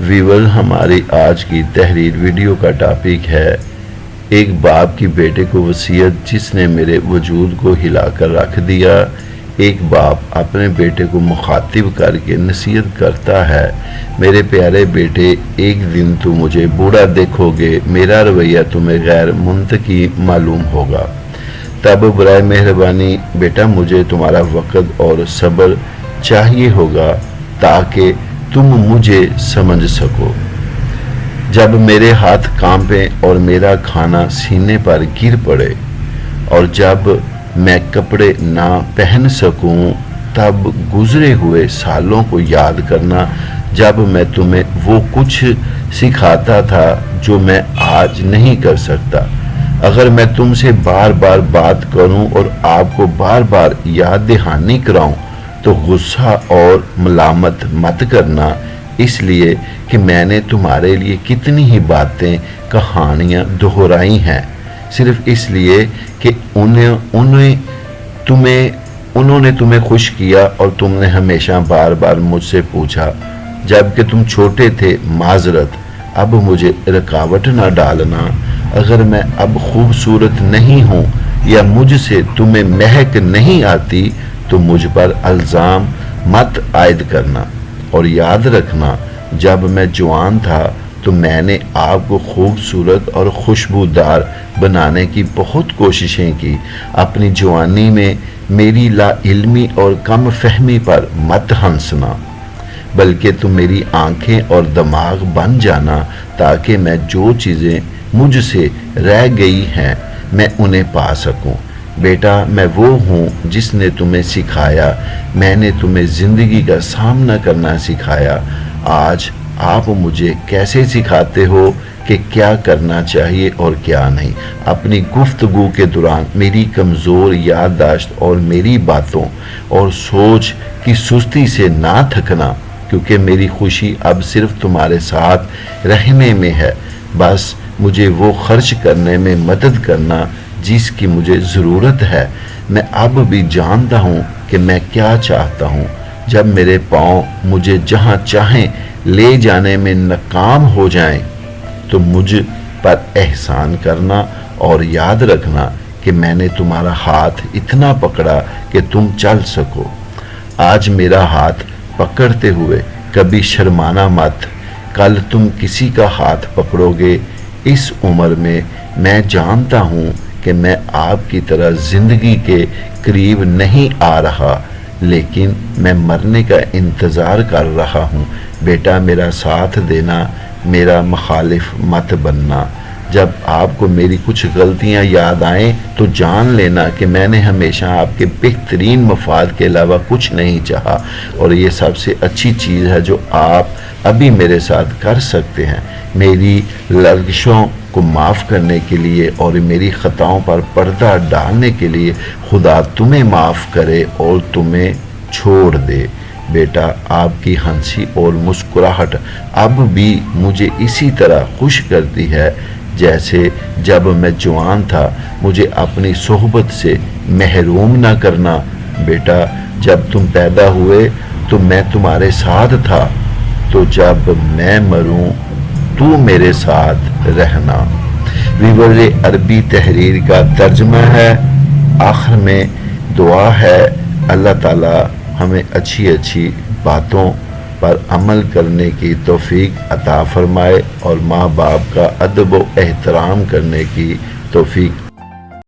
ویور، ہماری آج کی تحریر ویڈیو کا ٹاپک ہے ایک باپ کی بیٹے کو وصیت جس نے میرے وجود کو ہلا کر رکھ دیا۔ ایک باپ اپنے بیٹے کو مخاطب کر کے نصیحت کرتا ہے، میرے پیارے بیٹے، ایک دن تو مجھے بوڑھا دیکھو گے، میرا رویہ تمہیں غیر منطقی معلوم ہوگا، تب برائے مہربانی بیٹا مجھے تمہارا وقت اور صبر چاہیے ہوگا تاکہ تم مجھے سمجھ سکو۔ جب میرے ہاتھ کانپیں اور میرا کھانا سینے پر گر پڑے اور جب میں کپڑے نہ پہن سکوں، تب گزرے ہوئے سالوں کو یاد کرنا جب میں تمہیں وہ کچھ سکھاتا تھا جو میں آج نہیں کر سکتا۔ اگر میں تم سے بار بار بات کروں اور آپ کو بار بار یاد دہانی کراؤں تو غصہ اور ملامت مت کرنا، اس لیے کہ میں نے تمہارے لیے کتنی ہی باتیں کہانیاں دہرائی ہیں، صرف اس لیے کہ انہوں نے تمہیں خوش کیا اور تم نے ہمیشہ بار بار مجھ سے پوچھا جب کہ تم چھوٹے تھے، معذرت، اب مجھے رکاوٹ نہ ڈالنا۔ اگر میں اب خوبصورت نہیں ہوں یا مجھ سے تمہیں مہک نہیں آتی تو مجھ پر الزام مت عائد کرنا، اور یاد رکھنا جب میں جوان تھا تو میں نے آپ کو خوبصورت اور خوشبودار بنانے کی بہت کوششیں کی۔ اپنی جوانی میں میری لا علمی اور کم فہمی پر مت ہنسنا، بلکہ تم میری آنکھیں اور دماغ بن جانا تاکہ میں جو چیزیں مجھ سے رہ گئی ہیں میں انہیں پا سکوں۔ بیٹا، میں وہ ہوں جس نے تمہیں سکھایا، میں نے تمہیں زندگی کا سامنا کرنا سکھایا۔ آج آپ مجھے کیسے سکھاتے ہو کہ کیا کرنا چاہیے اور کیا نہیں۔ اپنی گفتگو کے دوران میری کمزور یادداشت اور میری باتوں اور سوچ کی سستی سے نہ تھکنا، کیونکہ میری خوشی اب صرف تمہارے ساتھ رہنے میں ہے۔ بس مجھے وہ خرچ کرنے میں مدد کرنا جس کی مجھے ضرورت ہے۔ میں اب بھی جانتا ہوں کہ میں کیا چاہتا ہوں۔ جب میرے پاؤں مجھے جہاں چاہیں لے جانے میں ناکام ہو جائیں تو مجھ پر احسان کرنا اور یاد رکھنا کہ میں نے تمہارا ہاتھ اتنا پکڑا کہ تم چل سکو۔ آج میرا ہاتھ پکڑتے ہوئے کبھی شرمانا مت، کل تم کسی کا ہاتھ پکڑو گے۔ اس عمر میں میں جانتا ہوں کہ میں آپ کی طرح زندگی کے قریب نہیں آ رہا، لیکن میں مرنے کا انتظار کر رہا ہوں۔ بیٹا، میرا ساتھ دینا، میرا مخالف مت بننا۔ جب آپ کو میری کچھ غلطیاں یاد آئیں تو جان لینا کہ میں نے ہمیشہ آپ کے بہترین مفاد کے علاوہ کچھ نہیں چاہا، اور یہ سب سے اچھی چیز ہے جو آپ ابھی میرے ساتھ کر سکتے ہیں۔ میری لرزشوں کو معاف کرنے کے لیے اور میری خطاؤں پر پردہ ڈالنے کے لیے خدا تمہیں معاف کرے اور تمہیں چھوڑ دے۔ بیٹا، آپ کی ہنسی اور مسکراہٹ اب بھی مجھے اسی طرح خوش کرتی ہے جیسے جب میں جوان تھا۔ مجھے اپنی صحبت سے محروم نہ کرنا۔ بیٹا، جب تم پیدا ہوئے تو میں تمہارے ساتھ تھا، تو جب میں مروں تو میرے ساتھ رہنا۔ ویور، عربی تحریر کا ترجمہ ہے۔ آخر میں دعا ہے اللہ تعالیٰ ہمیں اچھی باتوں پر عمل کرنے کی توفیق عطا فرمائے اور ماں باپ کا ادب و احترام کرنے کی توفیق